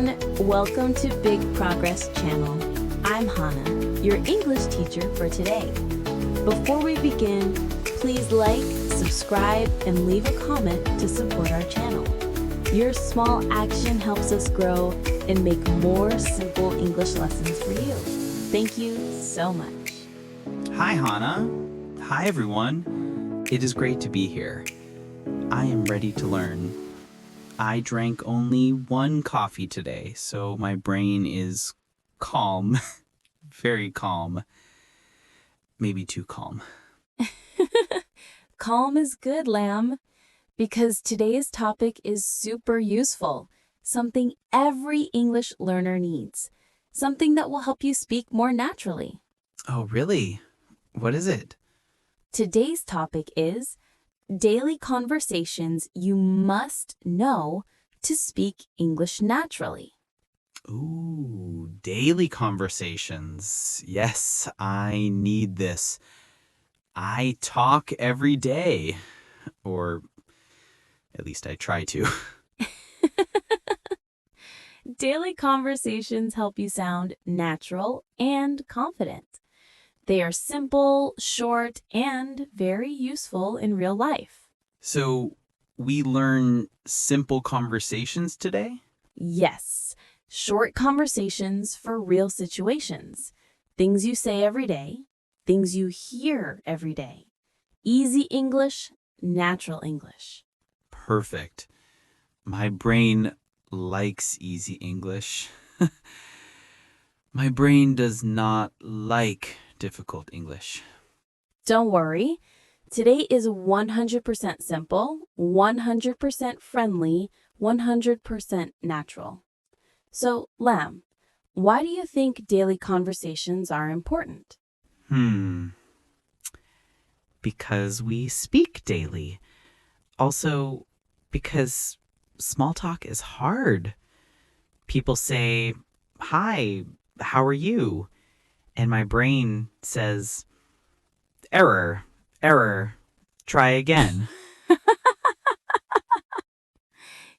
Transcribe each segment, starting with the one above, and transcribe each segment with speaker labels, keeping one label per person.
Speaker 1: everyone, welcome to Big Progress Channel. I'm Hannah, your English teacher for today. Before we begin, please like, subscribe, and leave a comment to support our channel. Your small action helps us grow and make more simple English lessons for you. Thank you so much.
Speaker 2: Hi, Hannah. Hi, everyone. It is great to be here. I am ready to learn. I drank only one coffee today, so my brain is calm, very calm, maybe too calm.
Speaker 1: Calm is good, Lamb, because today's topic is super useful, something every English learner needs, something that will help you speak more naturally.
Speaker 2: Oh, really? What is it?
Speaker 1: Today's topic is daily conversations you must know to speak English naturally.
Speaker 2: Ooh, daily conversations. Yes, I need this. I talk every day, or at least I try to.
Speaker 1: Daily conversations help you sound natural and confident. They are simple, short, and very useful in real life.
Speaker 2: So, we learn simple conversations today?
Speaker 1: Yes, short conversations for real situations. Things you say every day, things you hear every day. Easy English, natural English.
Speaker 2: Perfect. My brain likes easy English. My brain does not like difficult English.
Speaker 1: Don't worry. Today is 100% simple, 100% friendly, 100% natural. So, Lamb, why do you think daily conversations are important?
Speaker 2: Because we speak daily. Also, because small talk is hard. People say, "Hi, how are you?" And my brain says, "Error, error, try again."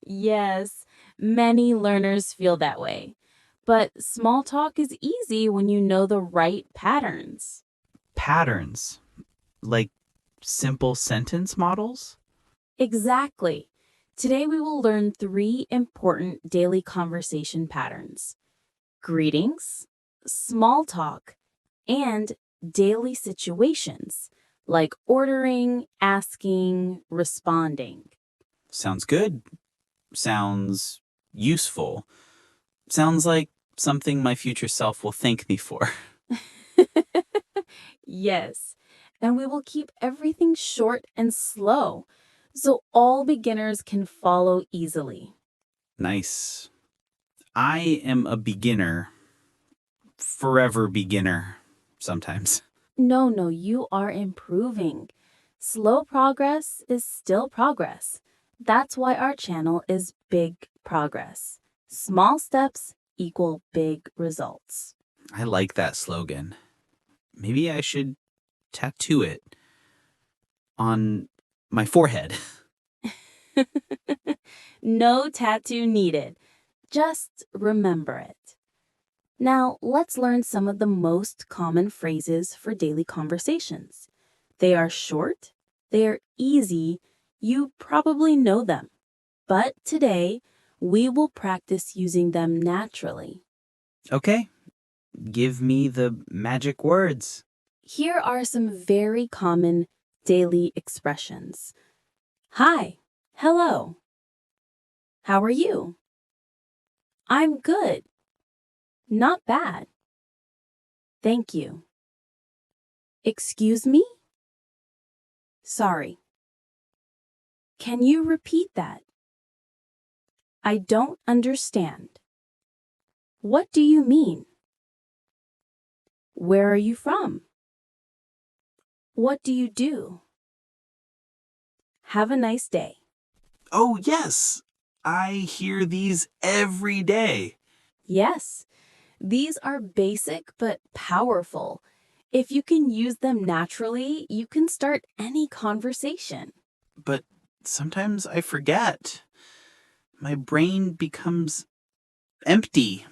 Speaker 1: Yes, many learners feel that way. But small talk is easy when you know the right patterns.
Speaker 2: Patterns, like simple sentence models?
Speaker 1: Exactly. Today we will learn 3 important daily conversation patterns: greetings, small talk, and daily situations like ordering, asking, responding.
Speaker 2: Sounds good. Sounds useful. Sounds like something my future self will thank me for.
Speaker 1: Yes, and we will keep everything short and slow so all beginners can follow easily.
Speaker 2: Nice. I am a beginner. Forever beginner. Sometimes.
Speaker 1: No, you are improving. Slow progress is still progress. That's why our channel is Big Progress. Small steps equal big results.
Speaker 2: I like that slogan. Maybe I should tattoo it on my forehead.
Speaker 1: No tattoo needed. Just remember it. Now, let's learn some of the most common phrases for daily conversations. They are short, they are easy, you probably know them. But today, we will practice using them naturally.
Speaker 2: Okay, give me the magic words.
Speaker 1: Here are some very common daily expressions. Hi, hello. How are you? I'm good. Not bad. Thank you. Excuse me? Sorry. Can you repeat that? I don't understand. What do you mean? Where are you from? What do you do? Have a nice day.
Speaker 2: Oh, yes. I hear these every day.
Speaker 1: Yes, these are basic but powerful. If you can use them naturally, you can start any conversation.
Speaker 2: But sometimes I forget. My brain becomes Empty,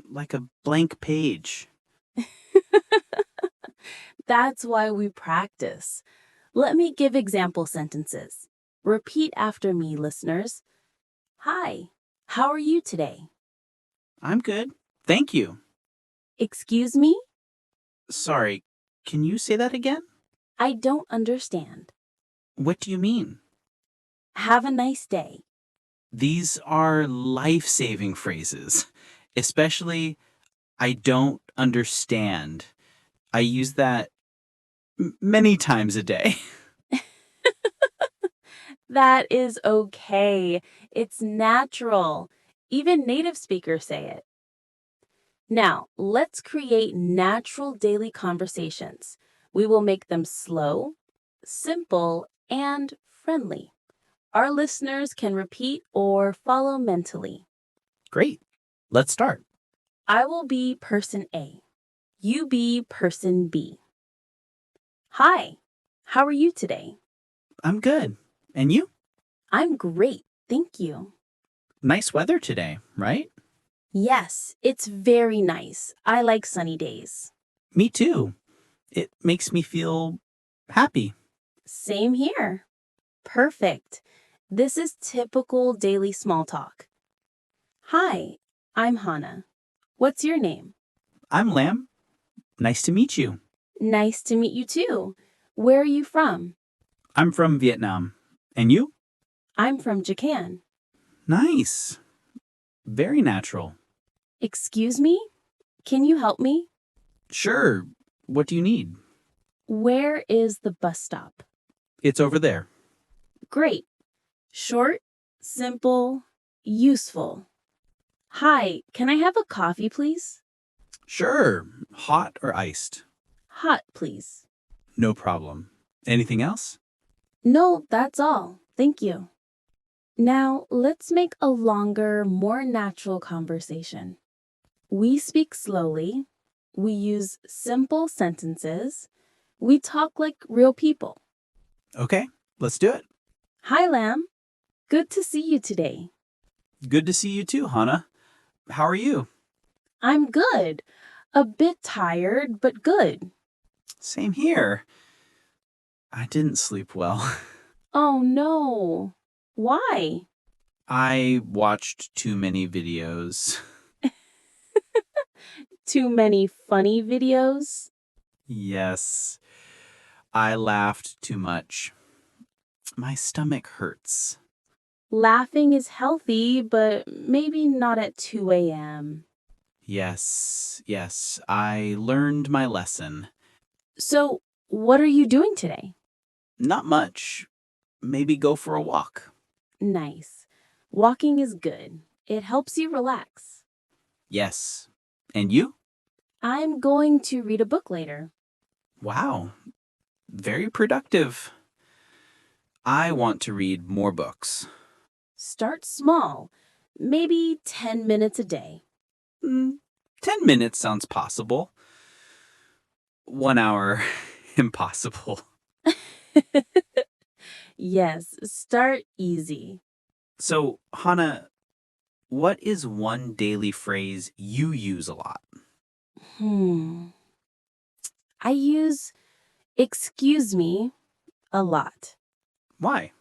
Speaker 2: like a blank page.
Speaker 1: That's why we practice. Let me give example sentences. Repeat after me, listeners. Hi, how are you today?
Speaker 2: I'm good. Thank you.
Speaker 1: Excuse me?
Speaker 2: Sorry, can you say that again?
Speaker 1: I don't understand.
Speaker 2: What do you mean?
Speaker 1: Have a nice day.
Speaker 2: These are life-saving phrases, especially I don't understand. I use that many times a day.
Speaker 1: That is okay. It's natural. Even native speakers say it. Now, let's create natural daily conversations. We will make them slow, simple, and friendly. Our listeners can repeat or follow mentally.
Speaker 2: Great. Let's start.
Speaker 1: I will be person A. You be person B. Hi, how are you today?
Speaker 2: I'm good. And you?
Speaker 1: I'm great, thank you.
Speaker 2: Nice weather today, right?
Speaker 1: Yes, it's very nice. I like sunny days.
Speaker 2: Me too. It makes me feel happy.
Speaker 1: Same here. Perfect. This is typical daily small talk. Hi, I'm Hannah. What's your name?
Speaker 2: I'm Lamb. Nice to meet you.
Speaker 1: Nice to meet you too. Where are you from?
Speaker 2: I'm from Vietnam. And you?
Speaker 1: I'm from Japan.
Speaker 2: Nice. Very natural.
Speaker 1: Excuse me? Can you help me?
Speaker 2: Sure. What do you need?
Speaker 1: Where is the bus stop?
Speaker 2: It's over there.
Speaker 1: Great. Short, simple, useful. Hi, can I have a coffee, please?
Speaker 2: Sure. Hot or iced?
Speaker 1: Hot, please.
Speaker 2: No problem. Anything else?
Speaker 1: No, that's all. Thank you. Now, let's make a longer, more natural conversation. We speak slowly. We use simple sentences. We talk like real people.
Speaker 2: Okay, let's do it.
Speaker 1: Hi, Lamb. Good to see you today.
Speaker 2: Good to see you too, Hannah. How are you?
Speaker 1: I'm good. A bit tired, but good.
Speaker 2: Same here. I didn't sleep well.
Speaker 1: Oh, no. Why?
Speaker 2: I watched too many videos.
Speaker 1: Too many funny videos?
Speaker 2: Yes, I laughed too much. My stomach hurts.
Speaker 1: Laughing is healthy, but maybe not at 2 a.m.
Speaker 2: Yes, I learned my lesson.
Speaker 1: So, what are you doing today?
Speaker 2: Not much. Maybe go for a walk.
Speaker 1: Nice. Walking is good. It helps you relax.
Speaker 2: Yes. And you?
Speaker 1: I'm going to read a book later.
Speaker 2: Wow. Very productive. I want to read more books.
Speaker 1: Start small, maybe 10 minutes a day.
Speaker 2: 10 minutes sounds possible. 1 hour, impossible.
Speaker 1: Yes, start easy.
Speaker 2: So, Hannah, what is one daily phrase you use a lot?
Speaker 1: I use excuse me a lot
Speaker 2: Why?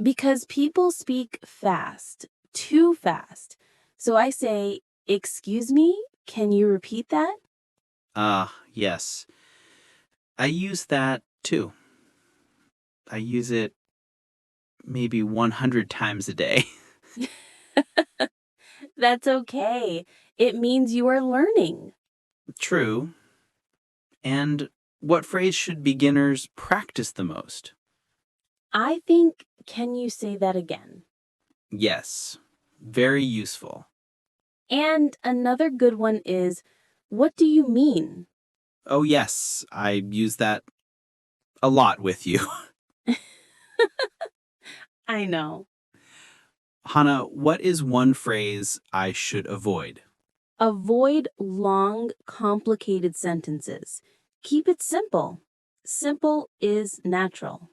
Speaker 1: because people speak fast, too fast. So I say, excuse me, can you repeat that?
Speaker 2: Yes. I use that too. I use it maybe 100 times a day.
Speaker 1: That's okay. It means you are learning.
Speaker 2: True. And what phrase should beginners practice the most?
Speaker 1: I think, can you say that again?
Speaker 2: Yes. Very useful.
Speaker 1: And another good one is, what do you mean?
Speaker 2: Oh, yes. I use that a lot with you.
Speaker 1: I know.
Speaker 2: Hannah, what is one phrase I should avoid?
Speaker 1: Avoid long, complicated sentences. Keep it simple. Simple is natural.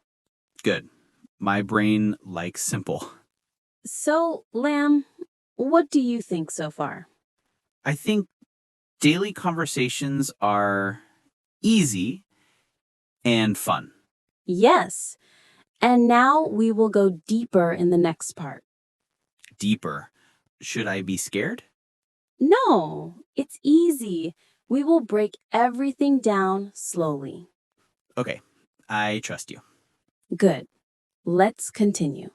Speaker 2: Good. My brain likes simple.
Speaker 1: So, Lamb, What do you think so far?
Speaker 2: I think daily conversations are easy and fun.
Speaker 1: Yes. And now we will go deeper in the next part.
Speaker 2: Deeper. Should I be scared?
Speaker 1: No, it's easy. We will break everything down slowly.
Speaker 2: Okay, I trust you.
Speaker 1: Good. Let's continue.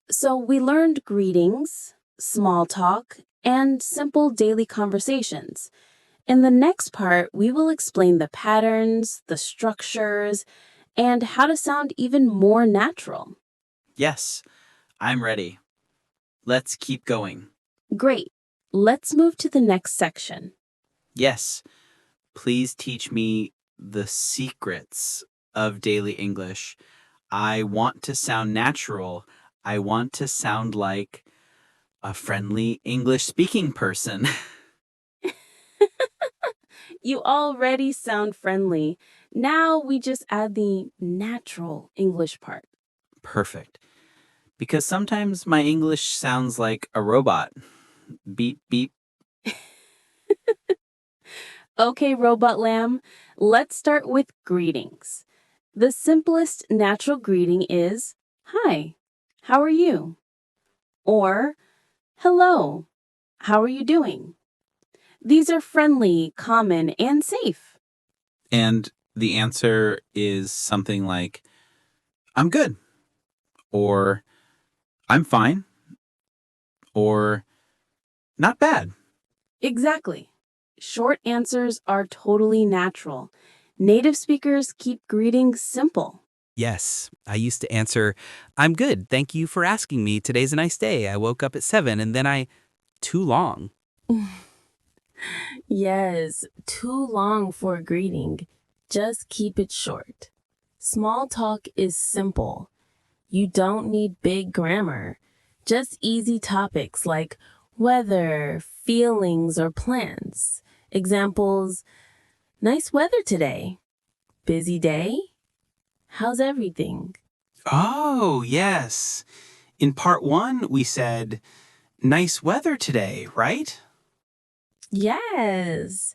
Speaker 1: So we learned greetings, small talk, and simple daily conversations. In the next part, we will explain the patterns, the structures, and how to sound even more natural.
Speaker 2: Yes, I'm ready. Let's keep going.
Speaker 1: Great. Let's move to the next section.
Speaker 2: Yes, please teach me the secrets of daily English. I want to sound natural. I want to sound like a friendly English speaking person.
Speaker 1: You already sound friendly. Now we just add the natural English part.
Speaker 2: Perfect. Because sometimes my English sounds like a robot. Beep, beep.
Speaker 1: Okay, Robot Lamb, let's start with greetings. The simplest natural greeting is, Hi, how are you? Or, Hello, how are you doing? These are friendly, common, and safe.
Speaker 2: And the answer is something like, I'm good, or I'm fine, or not bad.
Speaker 1: Exactly. Short answers are totally natural. Native speakers keep greetings simple.
Speaker 3: Yes, I used to answer, I'm good. Thank you for asking me. Today's a nice day. I woke up at 7 and then too long.
Speaker 1: Yes, too long for a greeting. Just keep it short. Small talk is simple. You don't need big grammar. Just easy topics like weather, feelings, or plans. Examples, nice weather today. Busy day? How's everything?
Speaker 2: Oh, yes. In part one, we said, nice weather today, right?
Speaker 1: Yes,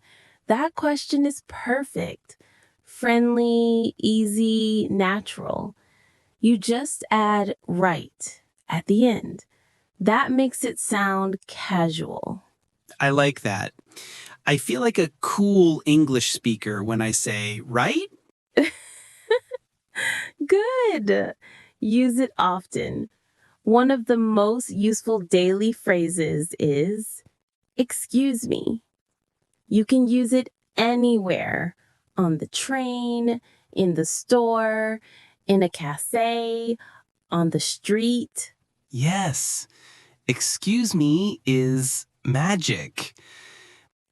Speaker 1: that question is perfect. Friendly, easy, natural. You just add right at the end. That makes it sound casual.
Speaker 2: I like that. I feel like a cool English speaker when I say, right?
Speaker 1: Good. Use it often. One of the most useful daily phrases is, excuse me. You can use it anywhere on the train, in the store, in a cafe, on the street.
Speaker 2: Yes. Excuse me is magic.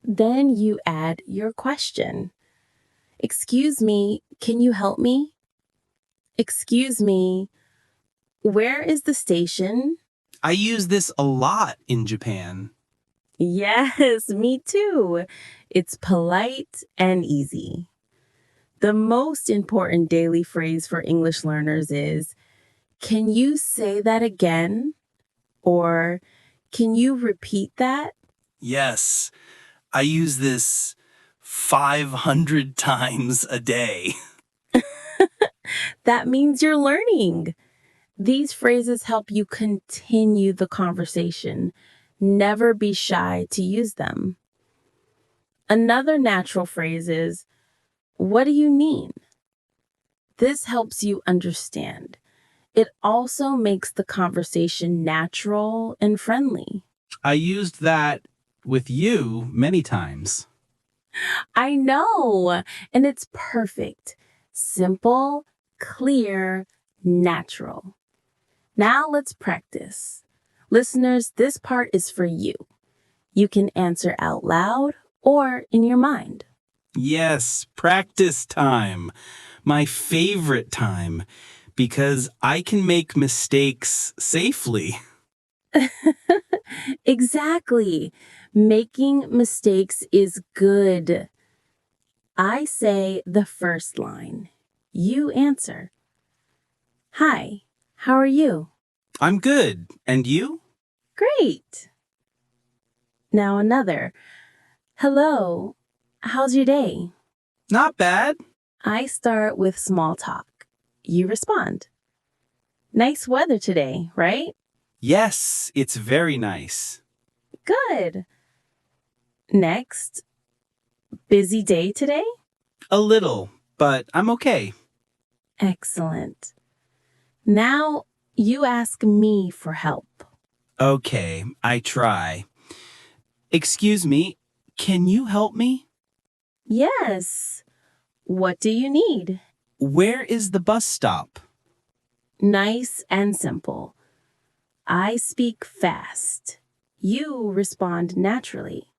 Speaker 1: Then you add your question. Excuse me, can you help me? Excuse me, where is the station?
Speaker 2: I use this a lot in Japan.
Speaker 1: Yes, me too. It's polite and easy. The most important daily phrase for English learners is, can you say that again? Or can you repeat that?
Speaker 2: Yes, I use this 500 times a day.
Speaker 1: That means you're learning. These phrases help you continue the conversation. Never be shy to use them. Another natural phrase is, what do you mean? This helps you understand. It also makes the conversation natural and friendly.
Speaker 2: I used that with you many times.
Speaker 1: I know, and it's perfect. Simple, clear, natural. Now let's practice. Listeners, this part is for you. You can answer out loud or in your mind.
Speaker 2: Yes, practice time. My favorite time. Because I can make mistakes safely.
Speaker 1: Exactly. Making mistakes is good. I say the first line. You answer. Hi, how are you?
Speaker 2: I'm good. And you?
Speaker 1: Great. Now another. Hello, how's your day?
Speaker 2: Not bad.
Speaker 1: I start with small talk. You respond. Nice weather today, right?
Speaker 2: Yes, it's very nice.
Speaker 1: Good. Next. Busy day today?
Speaker 2: A little, but I'm okay.
Speaker 1: Excellent. Now you ask me for help.
Speaker 2: Okay, I try. Excuse me, can you help me?
Speaker 1: Yes. What do you need?
Speaker 2: Where is the bus stop?
Speaker 1: Nice and simple. I speak fast. You respond naturally.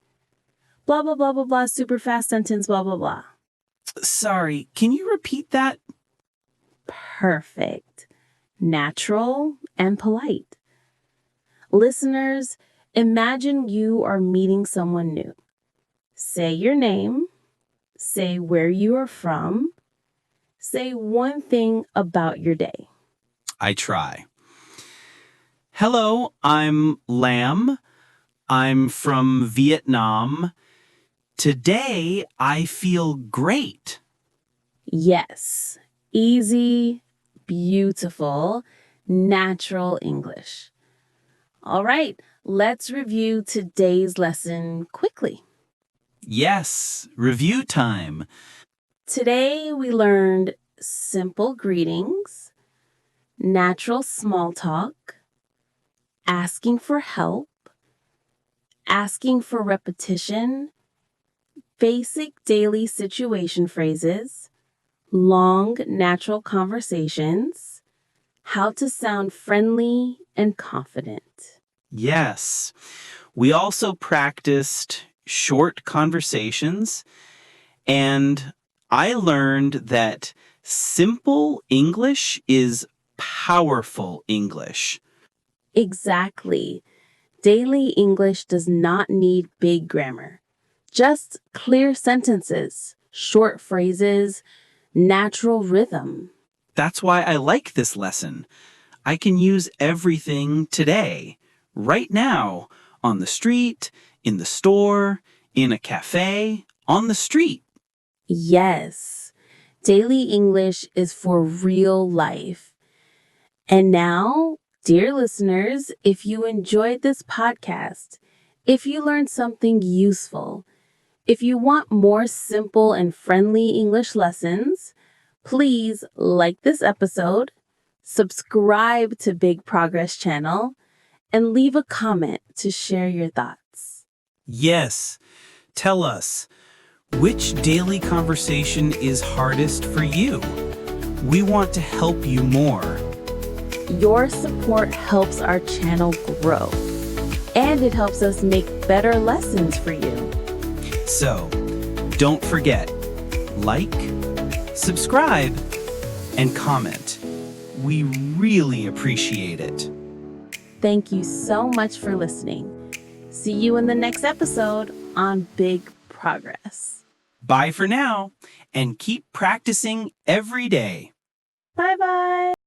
Speaker 1: Blah, blah, blah, blah, blah, super fast sentence, blah, blah, blah.
Speaker 2: Sorry, can you repeat that?
Speaker 1: Perfect. Natural and polite. Listeners, imagine you are meeting someone new. Say your name. Say where you are from. Say one thing about your day.
Speaker 2: I try. Hello, I'm Lam. I'm from Vietnam. Today, I feel great.
Speaker 1: Yes. Easy, beautiful, natural English. All right, let's review today's lesson quickly.
Speaker 2: Yes, review time.
Speaker 1: Today we learned simple greetings, natural small talk, asking for help, asking for repetition, basic daily situation phrases, long natural conversations, how to sound friendly and confident.
Speaker 2: Yes. We also practiced short conversations, and I learned that simple English is powerful English.
Speaker 1: Exactly. Daily English does not need big grammar. Just clear sentences, short phrases, natural rhythm.
Speaker 2: That's why I like this lesson. I can use everything today, right now, on the street, in the store, in a cafe, on the street.
Speaker 1: Yes, daily English is for real life. And now, dear listeners, if you enjoyed this podcast, if you learned something useful, if you want more simple and friendly English lessons, please like this episode, subscribe to Big Progress Channel, and leave a comment to share your thoughts.
Speaker 2: Yes, tell us, which daily conversation is hardest for you? We want to help you more.
Speaker 1: Your support helps our channel grow, and it helps us make better lessons for you.
Speaker 2: So, don't forget, like, subscribe, and comment. We really appreciate it.
Speaker 1: Thank you so much for listening. See you in the next episode on Big Progress.
Speaker 2: Bye for now, and keep practicing every day.
Speaker 1: Bye bye.